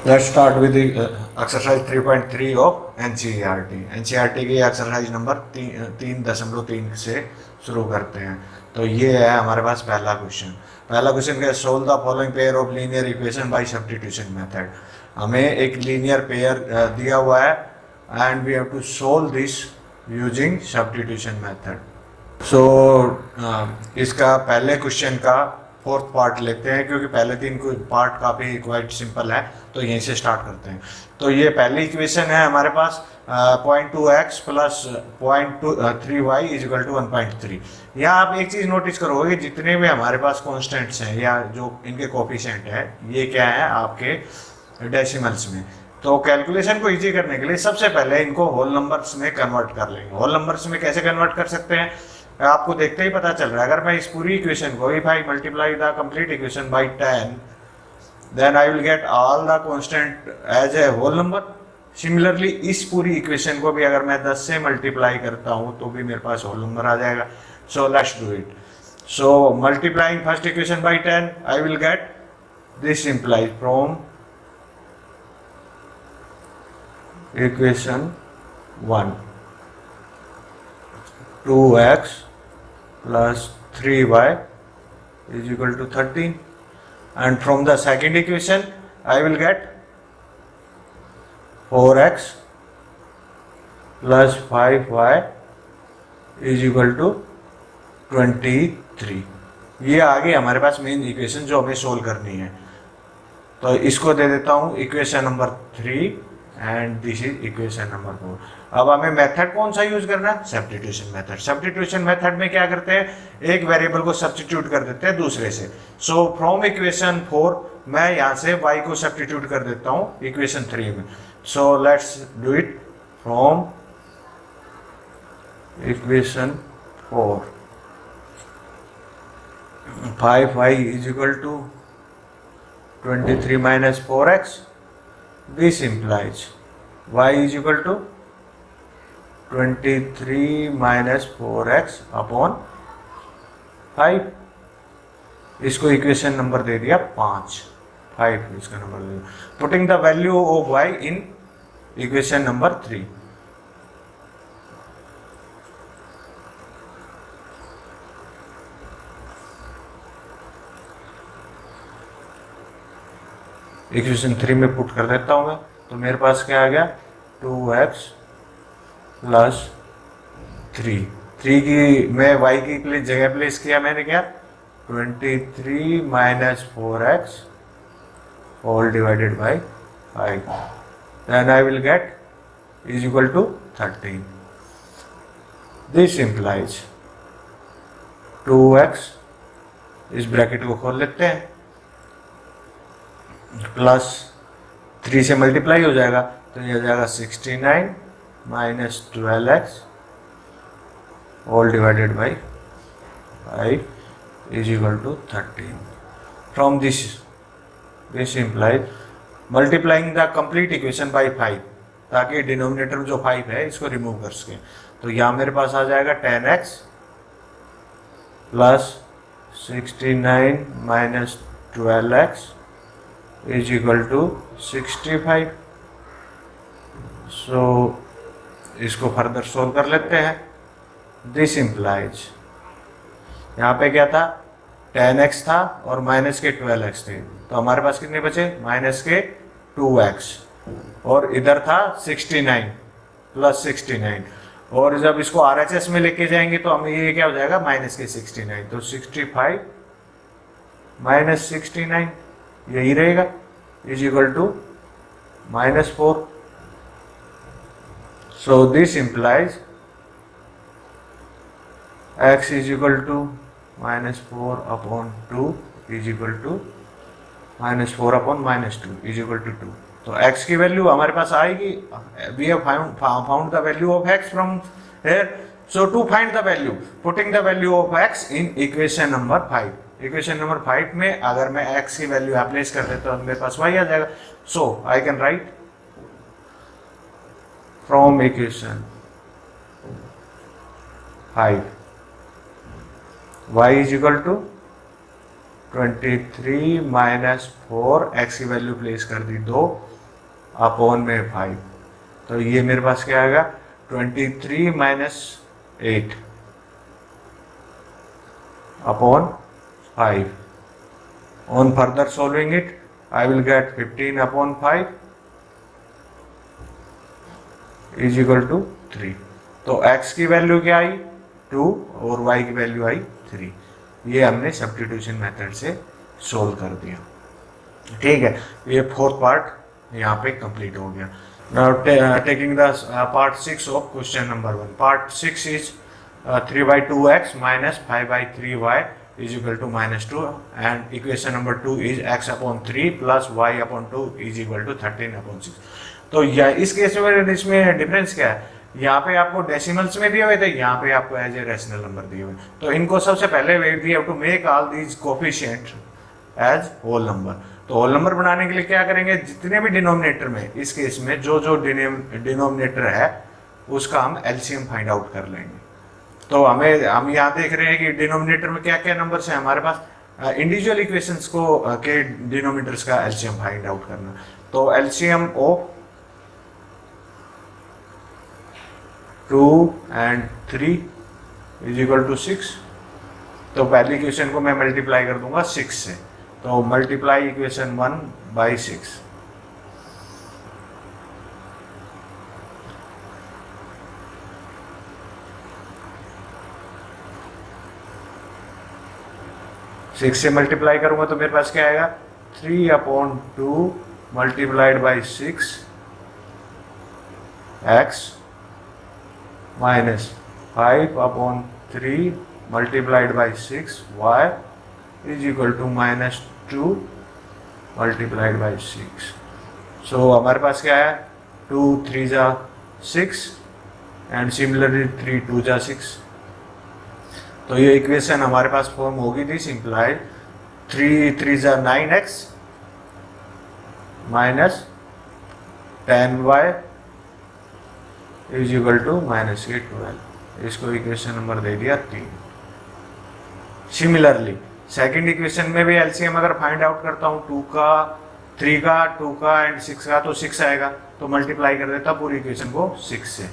Let's start with the exercise 3.3 of NCERT. NCERT की exercise number 3.3 से शुरू करते हैं। तो ये है हमारे पास पहला क्वेश्चन क्या है, solve the following pair of linear equation by substitution method. हमें एक लीनियर पेयर दिया हुआ है and we have to solve this using substitution method. So इसका पहले क्वेश्चन का फोर्थ पार्ट लेते हैं, क्योंकि पहले तीन पार्ट काफ़ी क्वाइट सिंपल है, तो यहीं से स्टार्ट करते हैं। तो ये पहली इक्वेशन है हमारे पास 0.2x plus 0.3y is equal to 1.3। यहाँ आप एक चीज़ नोटिस करोगे, जितने भी हमारे पास कॉन्स्टेंट्स हैं या जो इनके कोफिशिएंट है, ये क्या है आपके डेसिमल्स में। तो कैलकुलेशन को इजी करने के लिए सबसे पहले इनको होल नंबर्स में कन्वर्ट कर लेंगे। होल नंबर्स में कैसे कन्वर्ट कर सकते हैं, आपको देखते ही पता चल रहा है। अगर मैं इस पूरी इक्वेशन को, if I multiply the complete equation by 10, then I will get all the constant as a whole number. Similarly इस पूरी इक्वेशन को भी अगर मैं 10 से मल्टीप्लाई करता हूं तो भी मेरे पास होल नंबर आ जाएगा। सो let's do it. So multiplying first equation by 10, I will get this implies from equation 1 2x plus 3y is equal to 13, and from the second equation I will get 4x plus 5y is equal to 23। ये आ गई हमारे पास main equation जो हमें solve करनी है। तो इसको दे देता हूँ equation number 3 and this is equation number 4। अब हमें मेथड कौन सा यूज करना है, सब्स्टिट्यूशन मेथड। सब्स्टिट्यूशन मेथड में क्या करते हैं, एक वेरिएबल को सब्स्टिट्यूट कर देते हैं दूसरे से। सो फ्रॉम इक्वेशन 4 मैं यहाँ से y को सब्स्टिट्यूट कर देता हूँ इक्वेशन 3 में। So let's do it. From equation 4 5y is equal to 23 minus 4x, this implies y is equal to 23 minus 4x upon 5। इसको इक्वेशन नंबर दे दिया 5 इसका नंबर दे दिया। Putting the value of y in equation number 3। Equation 3 में put कर देता हूँ मैं, तो मेरे पास क्या आ गया 2x प्लस 3 की मैं y की जगह प्लेस किया मैंने क्या 23 minus 4x whole divided by 5, then I will get is equal to 13। This implies 2x, इस ब्रैकेट को खोल लेते हैं, प्लस 3 से मल्टीप्लाई हो जाएगा तो ये हो जाएगा 69 minus 12x whole divided by 5 is equal to 13। From this implies multiplying the complete equation by 5, ताकि डिनोमिनेटर में जो 5 है इसको रिमूव कर सकें। तो यहाँ मेरे पास आ जाएगा 10x plus 69 minus 12x is equal to 65। So इसको फर्दर सोल्व कर लेते हैं। दिस इम्प्लाइज यहाँ पे क्या था 10x था और माइनस के 12x थे, तो हमारे पास कितने बचे माइनस के 2x, और इधर था 69 प्लस 69, और जब इसको RHS में लेके जाएंगे तो हमें ये क्या हो जाएगा माइनस के 69, तो 65 माइनस 69 यही रहेगा is equal to -4। So this implies x is equal to -4 upon 2 is equal to -4 upon -2 is equal to 2। तो x की वैल्यू हमारे पास आएगी, we have found the value of x from here. So to find the value, putting the value of x in equation number 5। Equation number 5 में अगर मैं x की value यहाँ प्लेस कर देता हूँ तो मेरे पास y आ जाएगा। So I can write from equation 5 y is equal to 23 minus 4, x की वैल्यू प्लेस कर दी 2 अपॉन में 5, तो ये मेरे पास क्या आएगा 23 minus 8 upon 5. On further solving it, I will get 15 upon 5 is equal to 3. तो x की वैल्यू क्या आई 2 और y की वैल्यू आई 3. ये हमने सब्स्टिट्यूशन मेथड से सोल्व कर दिया. ठीक है, ये फोर्थ पार्ट यहाँ पे कंप्लीट हो गया. Now taking the part 6 of question number 1. Part 6 is 3 by 2x minus 5 by 3y is equal to minus 2, and equation number 2 is x upon 3 plus y upon 2 is equal to 13 upon 6. तो इस case में इसमें difference क्या है, यहाँ पे आपको decimals में दिए हुए थे, यहाँ पे आपको एज ए रेशनल नंबर दिए हुए. तो इनको सबसे पहले we have to make all these coefficient as whole number. तो होल नंबर बनाने के लिए क्या करेंगे, जितने भी डिनोमिनेटर में, इस केस में जो डिनोमिनेटर है उसका हम एलसीएम फाइंड आउट कर लेंगे. तो हम यहाँ देख रहे हैं कि डिनोमिनेटर में क्या क्या नंबर्स हैं हमारे पास. इंडिविजुअल इक्वेशंस को के डिनोमिनेटर्स का एलसीएम फाइंड आउट करना. तो LCM of 2 and 3 is equal to 6. तो पहली इक्वेशन को मैं मल्टीप्लाई कर दूंगा 6 से. तो मल्टीप्लाई इक्वेशन 1 बाई 6. सिक्स से मल्टीप्लाई करूंगा तो मेरे पास क्या आएगा 3 upon 2 multiplied by 6 x minus 5 upon 3 multiplied by 6 y is equal to minus 2 multiplied by 6. So हमारे पास क्या है 2 3 जा 6 एंड सिमिलरली 3 2 जा 6. तो ये इक्वेशन हमारे पास फॉर्म होगी थी सिंप्लाइड 3 3 जा 9x minus 10y is equal to minus के 12. इसको इक्वेशन नंबर दे दिया 3. सिमिलरली सेकंड इक्वेशन में भी एलसीएम अगर फाइंड आउट करता हूँ 2 का 3 का 2 का एंड 6 का, तो 6 आएगा. तो मल्टीप्लाई कर देता पूरी इक्वेशन को 6 से.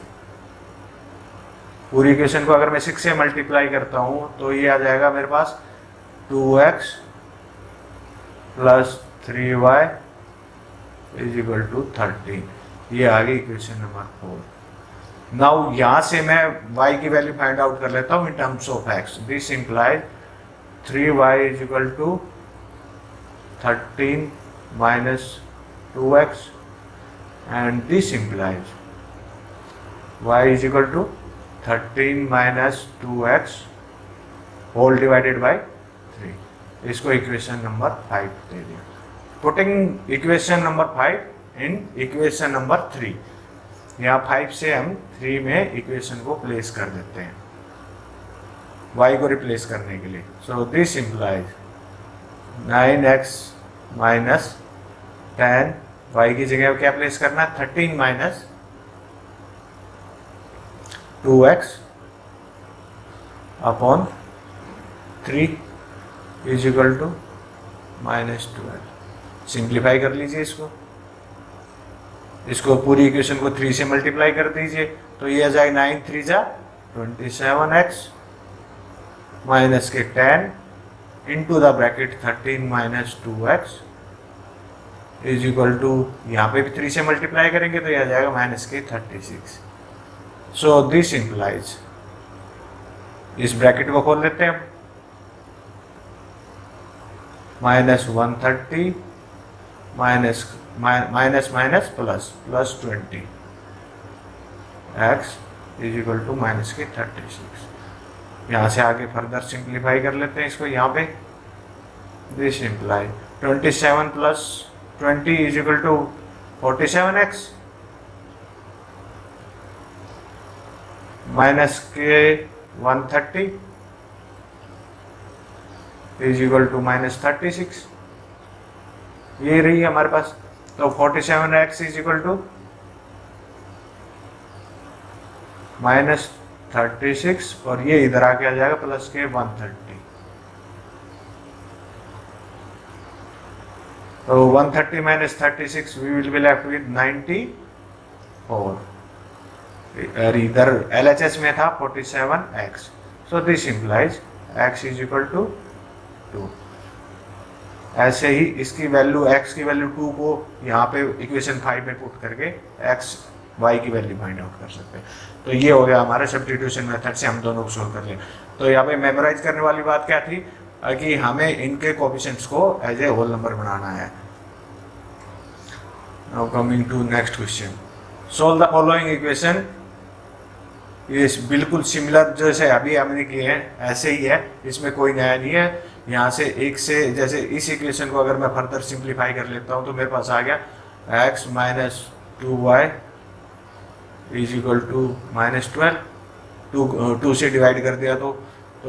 पूरी इक्वेशन को अगर मैं 6 से मल्टीप्लाई करता हूँ तो ये आ जाएगा मेरे पास 2x plus 3y is equal to 13. ये आ गई इक्वेशन नंबर 4. नाउ यहाँ से मैं y की वैल्यू फाइंड आउट कर लेता हूँ in terms of x. This implies 3y is equal to 13 minus 2x and this implies y is equal to 13 minus 2x whole divided by 3. इसको equation number 5 दे दिया. Putting equation number 5 in equation number 3. यहाँ 5 से हम 3 में equation को place कर देते हैं y को रिप्लेस करने के लिए. So this implies 9x minus 10, y की जगह क्या प्लेस करना है 13 minus 2x upon 3 is equal to minus 12. Simplify कर लीजिए इसको पूरी इक्वेशन को 3 से मल्टीप्लाई कर दीजिए. तो ये आ जाएगा 9 3 जा 27x माइनस के 10 into the bracket 13 minus 2x is equal to, यहाँ पे भी 3 से मल्टीप्लाई करेंगे तो ये आ जाएगा माइनस के 36. सो दिस इम्प्लाइज, इस ब्रैकेट को खोल लेते हैं, minus 130 minus minus minus plus plus 20 x is equal to minus के 36. यहाँ से आगे फर्दर सिंप्लीफाई कर लेते हैं इसको. यहाँ पे this imply 27 plus 20 is equal to 47x minus के 130 इज इक्वल टू माइनस 36. ये रही हमारे पास. तो 47x is equal to minus 36 और ये इधर आके आ जाएगा प्लस के 130. तो 130 minus 36 we will be left with 94 और इधर LHS में था 47x, so this implies x is equal to 2। ऐसे ही इसकी वैल्यू x की वैल्यू 2 को यहाँ पे इक्वेशन 5 में पुट करके x y की वैल्यू फाइंड आउट कर सकते हैं। तो ये हो गया हमारे सब्स्टिट्यूशन मेथड से हम दोनों को सोल्व कर लिया। तो यहाँ पे मेमोराइज करने वाली बात क्या थी कि हमें इनके कोएफिशिएंट्स को एज ए होल नंबर बनाना है। Now coming to next question, solve the following equation. ये बिल्कुल सिमिलर जैसे अभी हमने किए हैं ऐसे ही है, इसमें कोई नया नहीं है। यहाँ से एक से जैसे इस इक्वेशन को अगर मैं फर्दर सिंप्लीफाई कर लेता हूँ तो मेरे पास आ गया x minus 2y is equal to minus 12, 2 से डिवाइड कर दिया तो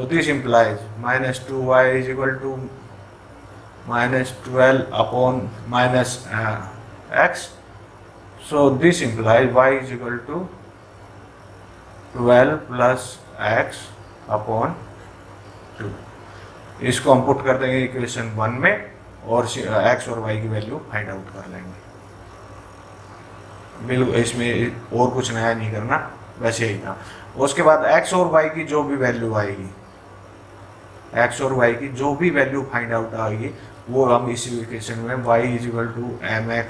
this implies minus 2y is equal to minus 12 upon minus x, so this implies y is equal to 12 plus x upon 2। इसको हम पुट कर देंगे इक्वेशन 1 में और x और y की वैल्यू फाइंड आउट कर लेंगे। बिल्कुल इसमें और कुछ नया नहीं करना, वैसे ही था। उसके बाद x और y की जो भी वैल्यू आएगी, x और y की जो भी वैल्यू फाइंड आउट आएगी वो हम इस इक्वेशन में y is equal to mx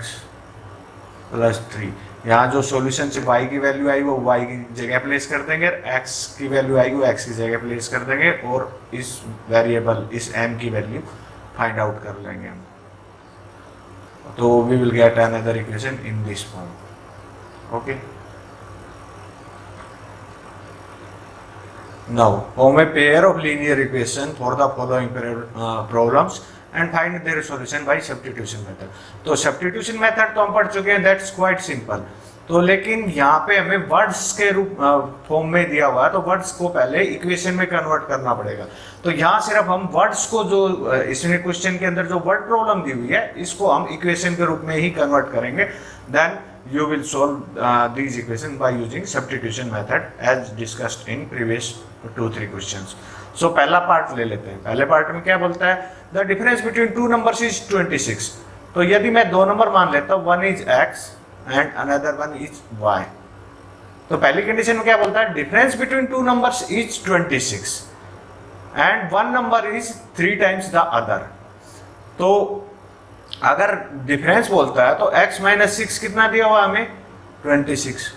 plus 3, यहाँ जो सॉल्यूशन से y की वैल्यू आई वो y की जगह प्लेस कर देंगे, x की वैल्यू आएगी वो x की जगह प्लेस कर देंगे और इस वेरिएबल इस m की वैल्यू फाइंड आउट कर लेंगे हम। तो we will get another equation in this form. Okay, now form a pair of linear equation for the following problems and find their solution by substitution method. तो substitution method तो हम पढ़ चुके हैं, दैट्स क्वाइट सिंपल। तो लेकिन यहाँ पे हमें वर्ड्स के रूप फॉर्म में दिया हुआ है, तो वर्ड्स को पहले इक्वेशन में कन्वर्ट करना पड़ेगा। तो यहाँ सिर्फ हम वर्ड्स को जो इसमें क्वेश्चन के अंदर जो वर्ड प्रॉब्लम दी हुई है इसको हम इक्वेशन के रूप में ही कन्वर्ट करेंगे। Then you will solve these equation by using substitution method as discussed in previous 2-3 questions. So पहला पार्ट ले लेते हैं। पहले पार्ट में क्या बोलता है, the difference between two numbers is 26। तो यदि मैं दो नंबर मान लेता हूँ, one is x and another one is y, तो पहली कंडीशन में क्या बोलता है, difference between two numbers is 26 and one number is 3 times the other। तो अगर डिफरेंस बोलता है तो x माइनस 6 कितना दिया हुआ हमें, 26।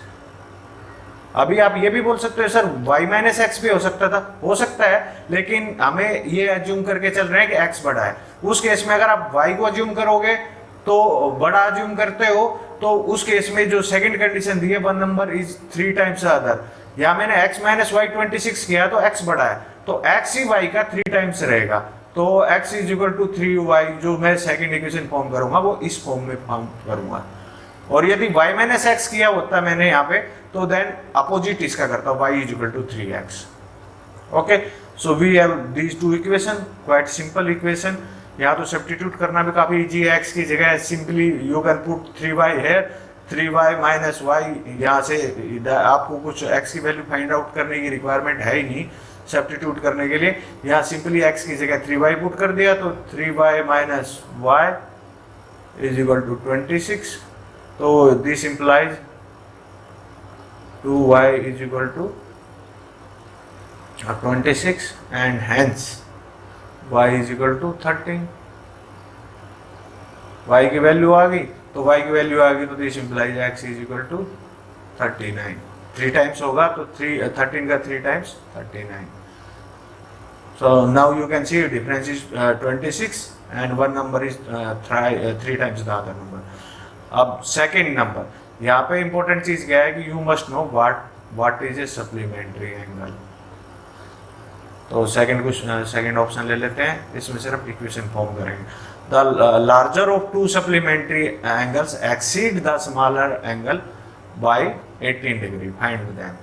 अभी आप ये भी बोल सकते हो सर y माइनस एक्स भी हो सकता था, हो सकता है, लेकिन हमें ये एज्यूम करके चल रहे हैं कि x बड़ा है। उस केस में अगर आप y को एज्यूम करोगे तो बड़ा एज्यूम करते हो, तो उस केस में जो सेकंड कंडीशन दी है, one number is 3 times other, या मैंने x माइनस वाई 26 किया तो x बड़ा है, तो x ही y का 3 टाइम्स रहेगा। तो x is equal to 3y, जो मैं सेकंड इक्वेशन फॉर्म करूंगा वो इस फॉर्म में फॉर्म करूंगा। और यदि y माइनस एक्स किया होता मैंने यहाँ पे, तो देन अपोजिट इसका करता y is equal to 3x। Okay, so we have these two equation, quite simple equation. यहाँ तो सब्स्टिट्यूट करना भी काफी इजी है, x की जगह simply you can put 3y है, 3y माइनस वाई, यहाँ से आपको कुछ x की वैल्यू फाइंड आउट करने की रिक्वायरमेंट है ही नहीं सब्स्टिट्यूट करने के लिए। यहाँ सिंपली x की जगह 3y पुट कर दिया, तो 3y minus y is equal to 26। तो this implies 2y is equal to 26 and hence y is equal to 13। y की वैल्यू आ गई, तो y की वैल्यू आ गई, तो this implies x is equal to 39। 3 times होगा तो 13 का 3 times 39। So now you can see difference is 26 and one number is 3 times the other number. अब सेकेंड नंबर, यहाँ पे इंपॉर्टेंट चीज क्या है कि you must know what is a supplementary angle. तो सेकेंड ऑप्शन ले लेते हैं, इसमें सिर्फ इक्वेशन फॉर्म करेंगे। The larger of to supplementary angles exceed the smaller angle by 18 degree, find them.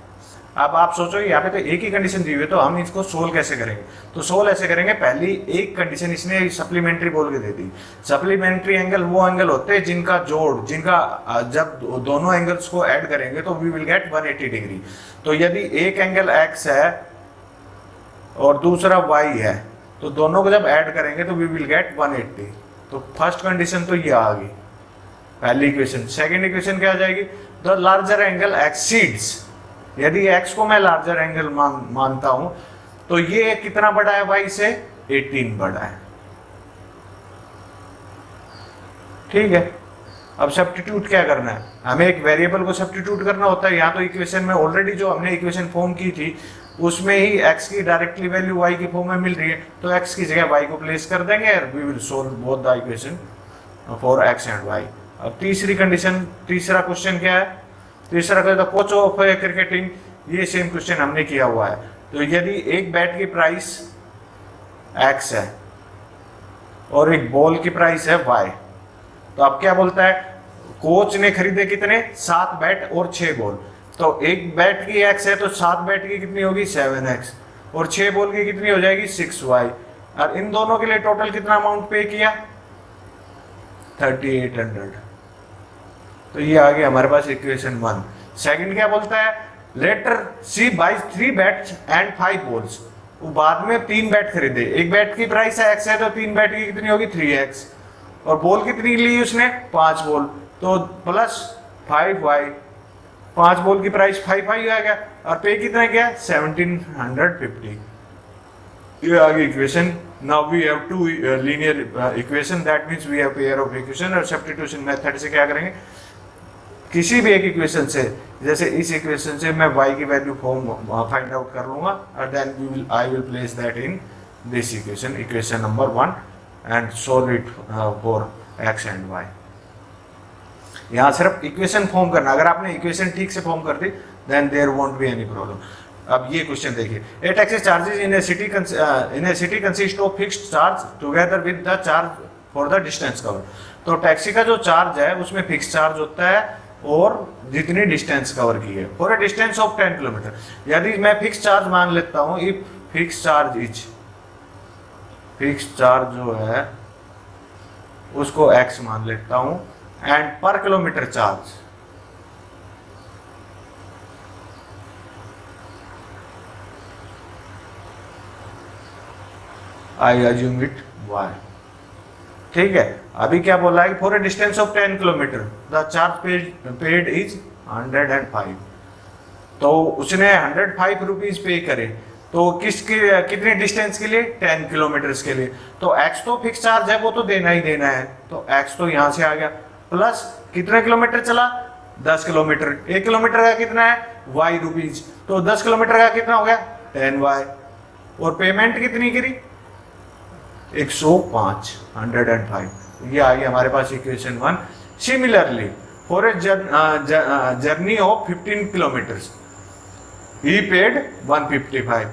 अब आप सोचो यहाँ पे तो एक ही कंडीशन दी हुई है, तो हम इसको सोल्व कैसे करेंगे। तो सोल्व ऐसे करेंगे, पहली एक कंडीशन इसने सप्लीमेंट्री बोल के दे दी। सप्लीमेंट्री एंगल वो एंगल होते हैं जिनका जोड़, जब दोनों एंगल्स को ऐड करेंगे तो वी विल गेट 180 डिग्री। तो यदि एक एंगल x है और दूसरा y है, तो दोनों को जब ऐड करेंगे तो वी विल गेट 180। तो फर्स्ट कंडीशन तो ये आ गई पहली इक्वेशन। सेकंड इक्वेशन क्या आ जाएगी, द लार्जर एंगल एक्सीड्स, यदि x को मैं लार्जर एंगल मानता हूं तो ये कितना बड़ा है y से, 18 बड़ा है। ठीक है, अब सब्स्टिट्यूट क्या करना है, हमें एक वेरिएबल को सब्स्टिट्यूट करना होता है। यहाँ तो इक्वेशन में ऑलरेडी जो हमने इक्वेशन फॉर्म की थी उसमें ही x की डायरेक्टली वैल्यू y की फॉर्म में मिल रही है, तो x की जगह y को प्लेस कर देंगे और we will solve both the equation for x and y। अब तीसरी कंडीशन, तीसरा क्वेश्चन क्या है, तीसरा क्वेश्चन कोच ऑफ क्रिकेटिंग, ये सेम क्वेश्चन हमने किया हुआ है। तो यदि एक बैट की प्राइस x है और एक बॉल की प्राइस है y, तो अब क्या बोलता है, कोच ने खरीदे कितने, 7 बैट और 6 बॉल। तो एक बैट की x है तो 7 बैट की कितनी होगी, 7x, और 6 बॉल की कितनी हो जाएगी, 6y। और इन दोनों के लिए टोटल कितना अमाउंट पे किया, 3800। तो ये आ गया हमारे पास इक्वेशन 1। सेकंड क्या बोलता है, later she buy 3 bats and 5 balls, वो बाद में 3 बैट खरीदे, एक बैट की प्राइस है x है तो 3 बैट की कितनी होगी, 3x, और बॉल कितनी ली उसने, 5 बॉल, तो प्लस 5y, 5 बॉल की प्राइस 5y आ गया, और पे कितना गया, 1750। ये आ गई equation. Now we have two linear equation, that means we have pair of equation. और सब्स्टिट्यूशन मेथड से क्या करेंगे, किसी भी एक इक्वेशन से, जैसे इस इक्वेशन से मैं y की वैल्यू फाइंड आउट कर लूंगा और then I will place that in this equation, equation number 1, and solve it for x and y। यहाँ सिर्फ इक्वेशन फॉर्म करना, अगर आपने इक्वेशन ठीक से फॉर्म कर दी then there won't be any problem. अब ये क्वेश्चन देखिए, a taxi charges in a city consist of fixed charge together with the charge for the distance cover. तो टैक्सी का जो चार्ज है उसमें फिक्स चार्ज होता है और जितनी डिस्टेंस कवर की है, for a distance of 10 kilometre. यदि मैं फिक्स चार्ज मान लेता हूँ, if fix charge is, fix charge जो है उसको x मान लेता हूँ, एंड पर kilometre charge I assume it y। ठीक है, अभी क्या बोला है, for a distance of 10 kilometre the charge paid is 105। तो उसने 105 रुपीज पे करे, तो किसके कितने डिस्टेंस के लिए, 10 किलोमीटर के लिए। तो x तो फिक्स चार्ज है, वो तो देना ही देना है, तो x तो यहां से आ गया, प्लस कितने किलोमीटर चला, 10 किलोमीटर, 1 किलोमीटर का कितना है, y रुपीज, तो 10 किलोमीटर का कितना हो गया, 10y, और पेमेंट कितनी करी, 105, 105। ये आ गया हमारे पास equation 1। Similarly for a journey of 15 kilometre he paid 155।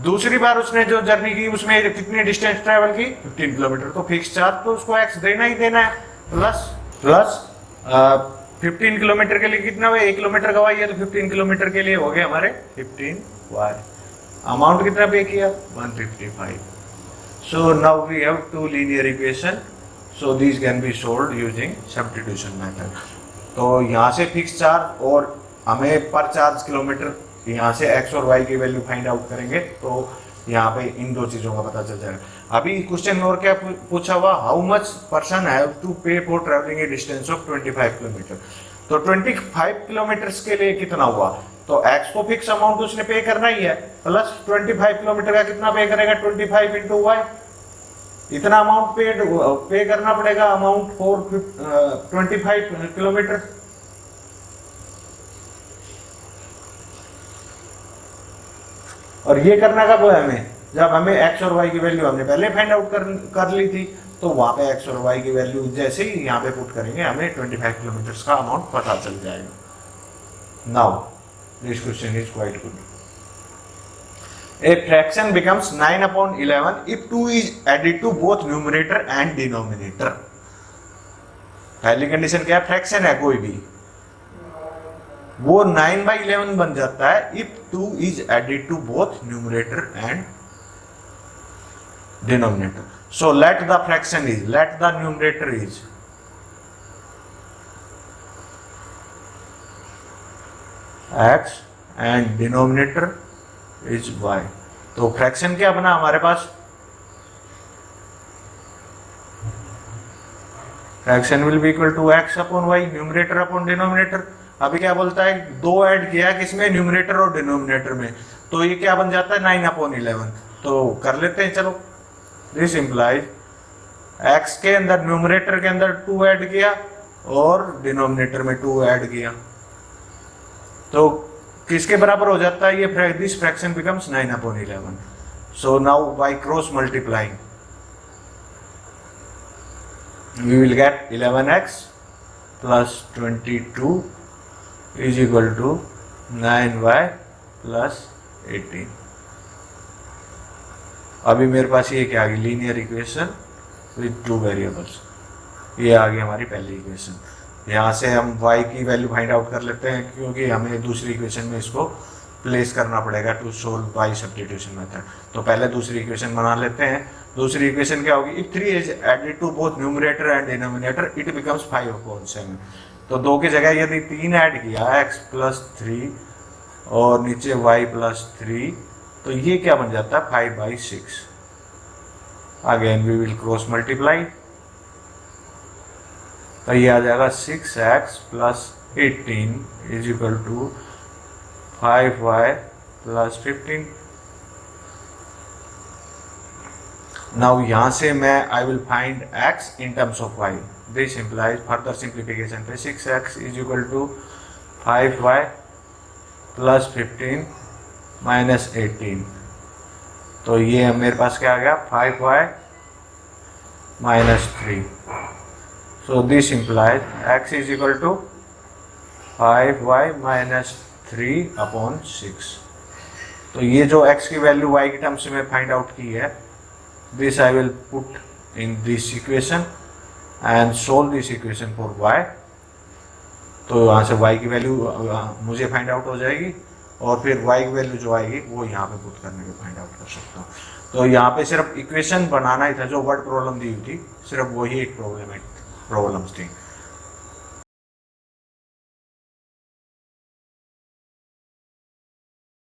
दूसरी बार उसने जो जर्नी की उसमें कितनी डिस्टेंस ट्रेवल की, 15 किलोमीटर, तो फिक्स चार्ज तो उसको x देना ही देना है, प्लस 15 किलोमीटर के लिए कितना हुआ, 1 किलोमीटर का y है, तो 15 किलोमीटर के लिए हो गया हमारे 15y। अमाउंट कितना पे किया, 155। So now we have two linear equation, so these can be solved using substitution method। तो यहाँ से फिक्स चार्ज और हमें पर चार्ज किलोमीटर, यहाँ से x और y की वैल्यू फाइंड आउट करेंगे, तो यहाँ पे इन दो चीज़ों का पता चल जाएगा। अभी क्वेश्चन और क्या पूछा हुआ, how much person have to pay for travelling a distance of 25 kilometre. तो 25 किलोमीटर के लिए कितना हुआ, तो x को फिक्स अमाउंट उसने पे करना ही है, प्लस 25 किलोमीटर का कितना पे करेगा, 25 इंटू y, इतना अमाउंट पे करना पड़ेगा, अमाउंट फॉर 25 किलोमीटर। और ये करना कब है हमें, जब हमें x और y की वैल्यू हमने पहले फाइंड आउट कर ली थी, तो वहां पे x और y की वैल्यू जैसे ही यहाँ पे पुट करेंगे हमें 25 किलोमीटर का अमाउंट पता चल जाएगा। Now this question is quite good. A fraction becomes 9/11 if 2 is added to both numerator and denominator। पहली कंडीशन क्या है, फ्रैक्शन है कोई भी, वो 9/11 बन जाता है if 2 is added to both numerator and denominator। So let the fraction is, let the numerator is x and denominator is y। तो फ्रैक्शन क्या बना हमारे पास, fraction will be equal to x upon y, numerator upon denominator. अभी क्या बोलता है, 2 add किया किसमें, न्यूमरेटर और डिनोमिनेटर में, तो ये क्या बन जाता है 9 अपॉन 11। तो कर लेते हैं चलो। दिस इम्प्लाइज एक्स के अंदर न्यूमरेटर के अंदर 2 ऐड किया और डिनोमिनेटर में 2 ऐड किया, तो किसके बराबर हो जाता है ये, this fraction becomes 9 upon 11। So now by cross multiplying we will get 11x plus 22 is equal to 9y plus 18। अभी मेरे पास ये क्या आ गई, लीनियर इक्वेशन विद 2 वेरिएबल्स, ये आ गई हमारी पहली इक्वेशन। यहाँ से हम y की वैल्यू फाइंड आउट कर लेते हैं, क्योंकि हमें दूसरी इक्वेशन में इसको प्लेस करना पड़ेगा to solve by substitution method. तो पहले दूसरी इक्वेशन बना लेते हैं। दूसरी इक्वेशन क्या होगी, if 3 is added to both numerator and denominator it becomes 5/7। तो 2 की जगह यदि 3 ऐड किया x प्लस 3 और नीचे y प्लस 3, तो ये क्या बन जाता है 5/6। Again we will cross multiply, तो ये आ जाएगा 6x plus 18 is equal to 5y plus 15। Now यहाँ से मैं I will find x in terms of y। This implies further simplification पे 6x is equal to 5y plus 15 minus 18। तो ये मेरे पास क्या आ गया 5y minus 3। So this implies x is equal to 5y minus 3 upon 6। तो ये जो x की वैल्यू y के टर्म्स में फाइंड आउट की है, this I will put in this equation and solve this equation for y। तो यहाँ से y की वैल्यू मुझे फाइंड आउट हो जाएगी और फिर y की वैल्यू जो आएगी वो यहाँ पे पुट करने के फाइंड आउट कर सकता हूँ। तो यहाँ पे सिर्फ इक्वेशन बनाना ही था, जो वर्ड प्रॉब्लम दी हुई थी सिर्फ वही एक प्रॉब्लम्स थी।